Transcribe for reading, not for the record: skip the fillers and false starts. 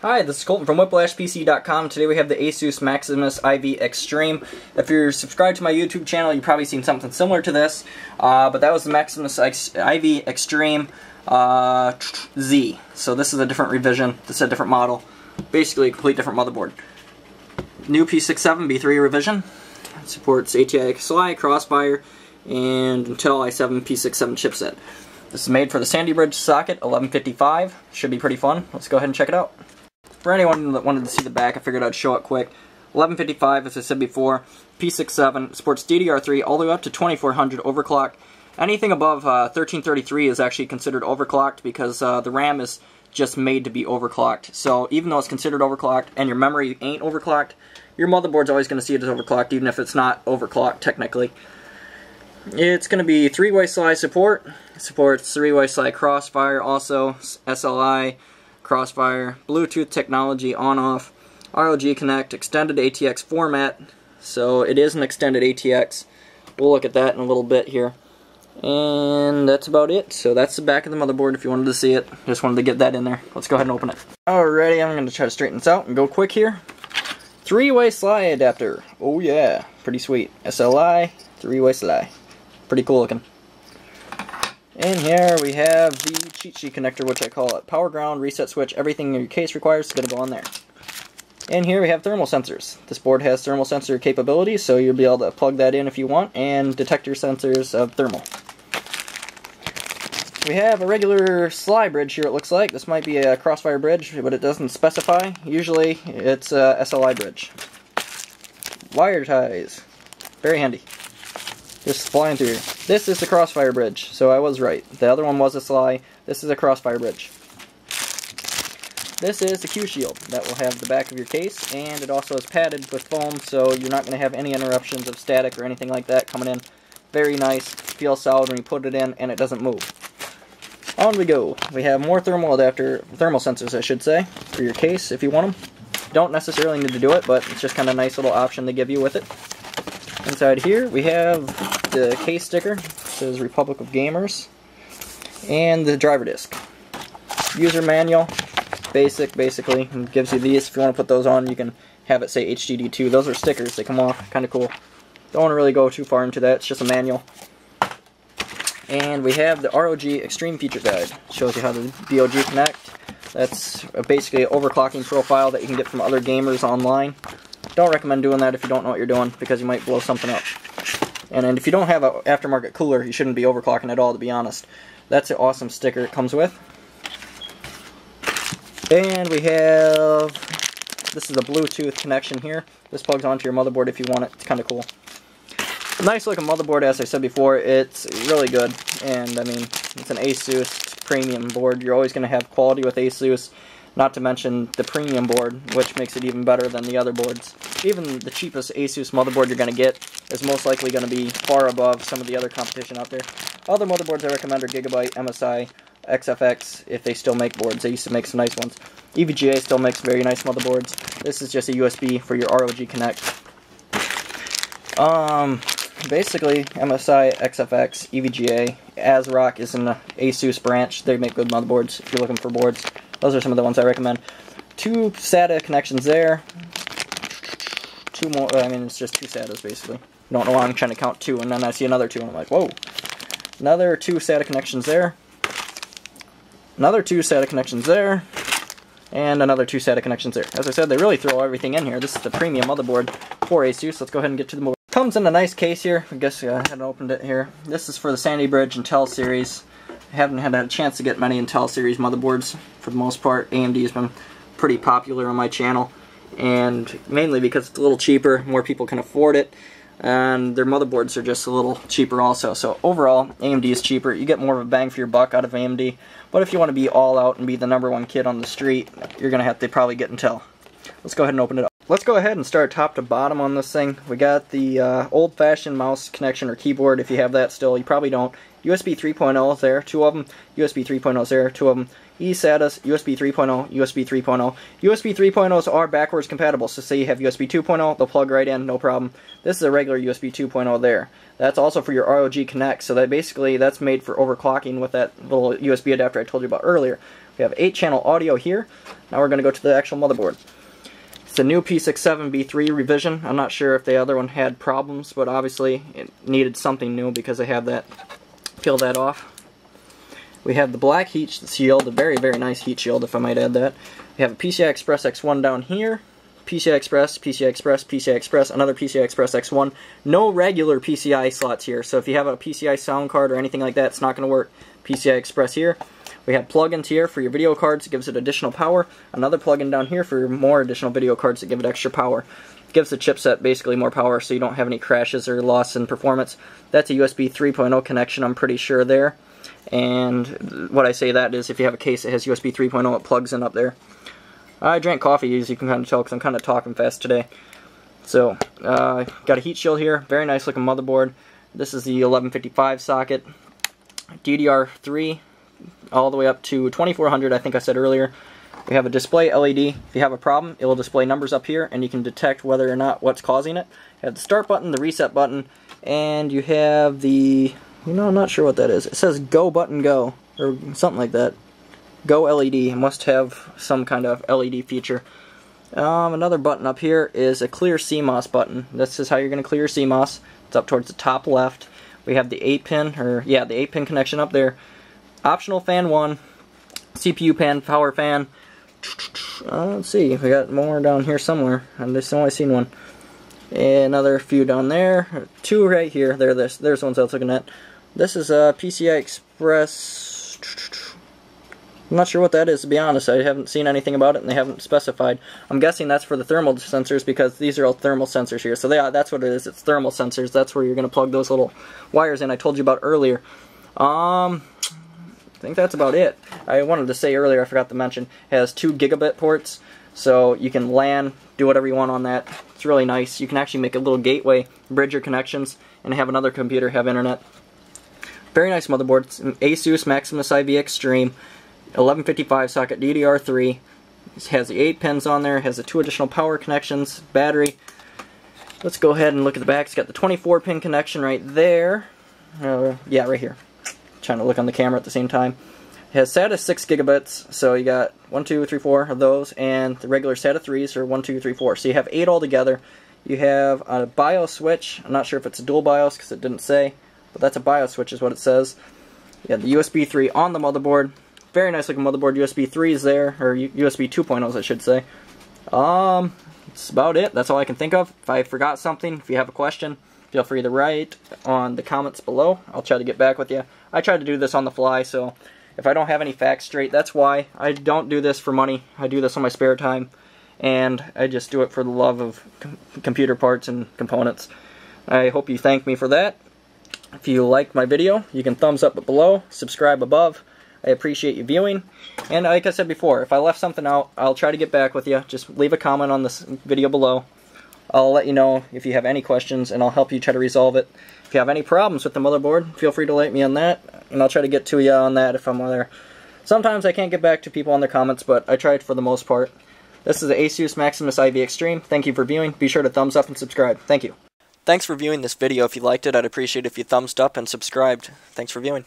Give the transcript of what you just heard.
Hi, this is Colton from Whiplashpc.com. Today we have the Asus Maximus IV Extreme. If you're subscribed to my YouTube channel, you've probably seen something similar to this, but that was the Maximus IV Extreme Z. So this is a different revision, this is a different model, basically a complete different motherboard. New P67 B3 revision, supports ATI SLI, Crossfire, and Intel i7 P67 chipset. This is made for the Sandy Bridge socket, 1155. Should be pretty fun. Let's go ahead and check it out. For anyone that wanted to see the back, I figured I'd show it quick. 1155, as I said before, P67, supports DDR3 all the way up to 2400 overclock. Anything above 1333 is actually considered overclocked because the RAM is just made to be overclocked. So even though it's considered overclocked and your memory ain't overclocked, your motherboard's always going to see it as overclocked even if it's not overclocked technically. It's going to be 3-way SLI support. It supports 3-way SLI Crossfire, also SLI, Crossfire, Bluetooth technology on-off, ROG Connect, extended ATX format, so it is an extended ATX. We'll look at that in a little bit here. And that's about it. So that's the back of the motherboard if you wanted to see it. Just wanted to get that in there. Let's go ahead and open it. Alrighty, I'm going to try to straighten this out and go quick here. 3-way SLI adapter. Oh yeah, pretty sweet. SLI, 3-way SLI. Pretty cool looking. And here we have the cheat sheet connector, which I call it. Power, ground, reset switch, everything your case requires is going to go on there. And here we have thermal sensors. This board has thermal sensor capabilities, so you'll be able to plug that in if you want and detect your sensors of thermal. We have a regular SLI bridge here, it looks like. This might be a Crossfire bridge, but it doesn't specify. Usually it's a SLI bridge. Wire ties. Very handy. Just flying through here. This is the Crossfire bridge, so I was right. The other one was a SLI. This is a Crossfire bridge. This is the Q shield that will have the back of your case, and it also is padded with foam, so you're not going to have any interruptions of static or anything like that coming in. Very nice, feels solid when you put it in, and it doesn't move. On we go. We have more thermal sensors, I should say, for your case if you want them. Don't necessarily need to do it, but it's just kind of a nice little option they give you with it. Inside here we have the case sticker. It says Republic of Gamers, and the driver disc. User manual. Basically, and gives you these. If you want to put those on, you can have it say HDD2. Those are stickers, they come off, kind of cool. Don't want to really go too far into that, it's just a manual. And we have the ROG Extreme Feature Guide. Shows you how to BOG connect. That's basically an overclocking profile that you can get from other gamers online. Don't recommend doing that if you don't know what you're doing, because you might blow something up. And if you don't have an aftermarket cooler, you shouldn't be overclocking at all, to be honest. That's an awesome sticker it comes with. And we have, this is a Bluetooth connection here. This plugs onto your motherboard if you want it. It's kind of cool. Nice looking motherboard, as I said before. It's really good. And I mean, it's an Asus premium board. You're always going to have quality with Asus. Not to mention the premium board, which makes it even better than the other boards. Even the cheapest Asus motherboard you're going to get is most likely going to be far above some of the other competition out there. Other motherboards I recommend are Gigabyte, MSI, XFX, if they still make boards. They used to make some nice ones. EVGA still makes very nice motherboards. This is just a USB for your ROG Connect. Basically, MSI, XFX, EVGA, ASRock is an Asus branch. They make good motherboards if you're looking for boards. Those are some of the ones I recommend. 2 SATA connections there. 2 more, I mean, it's just 2 SATAs basically. Don't know why I'm trying to count 2, and then I see another 2, and I'm like, whoa. Another 2 SATA connections there. Another 2 SATA connections there. And another 2 SATA connections there. As I said, they really throw everything in here. This is the premium motherboard for Asus. Let's go ahead and get to the board. Comes in a nice case here. I guess I hadn't opened it here. This is for the Sandy Bridge Intel series. I haven't had a chance to get many Intel series motherboards for the most part. AMD has been pretty popular on my channel, and mainly because it's a little cheaper, more people can afford it, and their motherboards are just a little cheaper also. So overall, AMD is cheaper. You get more of a bang for your buck out of AMD, but if you want to be all out and be the #1 kid on the street, you're going to have to probably get Intel. Let's go ahead and open it up. Let's go ahead and start top to bottom on this thing. We got the old-fashioned mouse connection or keyboard, if you have that still. You probably don't. USB 3.0 is there, 2 of them. USB 3.0 is there, 2 of them. eSATA, USB 3.0, USB 3.0. USB 3.0s are backwards compatible, so say you have USB 2.0, they'll plug right in, no problem. This is a regular USB 2.0 there. That's also for your ROG Connect, so that basically that's made for overclocking with that little USB adapter I told you about earlier. We have 8-channel audio here. Now we're going to go to the actual motherboard. It's a new P67B3 revision. I'm not sure if the other one had problems, but obviously it needed something new because I have that. Peel that off. We have the black heat shield, a very, very nice heat shield if I might add that. We have a PCI Express X1 down here. PCI Express, PCI Express, PCI Express, another PCI Express X1. No regular PCI slots here, so if you have a PCI sound card or anything like that, it's not going to work. PCI Express here. We have plugins here for your video cards, it gives it additional power. Another plugin down here for more additional video cards that give it extra power. It gives the chipset basically more power so you don't have any crashes or loss in performance. That's a USB 3.0 connection, I'm pretty sure there. And what I say that is if you have a case that has USB 3.0, it plugs in up there. I drank coffee, as you can kind of tell, because I'm kind of talking fast today. So, got a heat shield here, very nice looking motherboard. This is the 1155 socket, DDR3, all the way up to 2400, I think I said earlier. We have a display LED. If you have a problem, it will display numbers up here, and you can detect whether or not what's causing it. You have the start button, the reset button, and you have the, I'm not sure what that is. It says go button go, or something like that. Go LED. It must have some kind of LED feature. Another button up here is a clear CMOS button. This is how you're going to clear CMOS. It's up towards the top left. We have the 8-pin, the 8-pin connection up there. Optional fan 1, CPU fan, power fan. Let's see, we got more down here somewhere. I've just only seen one. Another few down there. 2 right here. There's the ones I was looking at. This is a PCI Express. I'm not sure what that is, to be honest. I haven't seen anything about it, and they haven't specified. I'm guessing that's for the thermal sensors, because these are all thermal sensors here. So that's what it is. It's thermal sensors. That's where you're going to plug those little wires in I told you about earlier. I think that's about it. I wanted to say earlier, I forgot to mention, it has 2 gigabit ports, so you can LAN, do whatever you want on that. It's really nice. You can actually make a little gateway, bridge your connections, and have another computer have internet. Very nice motherboard. It's an Asus Maximus IV Extreme, 1155 socket DDR3. It has the 8 pins on there, has the 2 additional power connections, battery. Let's go ahead and look at the back. It's got the 24-pin connection right there. Yeah, right here. Trying to look on the camera at the same time. It has SATA 6 gigabits, so you got 1, 2, 3, 4 of those, and the regular SATA 3s are 1, 2, 3, 4. So you have 8 altogether. You have a BIOS switch. I'm not sure if it's a dual BIOS because it didn't say, but that's a BIOS switch is what it says. You have the USB 3 on the motherboard. Very nice looking motherboard. USB 3s there, or USB 2.0s I should say. That's about it. That's all I can think of. If I forgot something, if you have a question, feel free to write on the comments below. I'll try to get back with you. I try to do this on the fly, so if I don't have any facts straight, that's why. I don't do this for money. I do this on my spare time, and I just do it for the love of computer parts and components. I hope you thank me for that. If you liked my video, you can thumbs up below, subscribe above. I appreciate you viewing, and like I said before, if I left something out, I'll try to get back with you. Just leave a comment on this video below. I'll let you know if you have any questions, and I'll help you try to resolve it. If you have any problems with the motherboard, feel free to let me on that, and I'll try to get to you on that if I'm there. Sometimes I can't get back to people on their comments, but I try for the most part. This is the Asus Maximus IV Extreme. Thank you for viewing. Be sure to thumbs up and subscribe. Thank you. Thanks for viewing this video. If you liked it, I'd appreciate it if you thumbs up and subscribed. Thanks for viewing.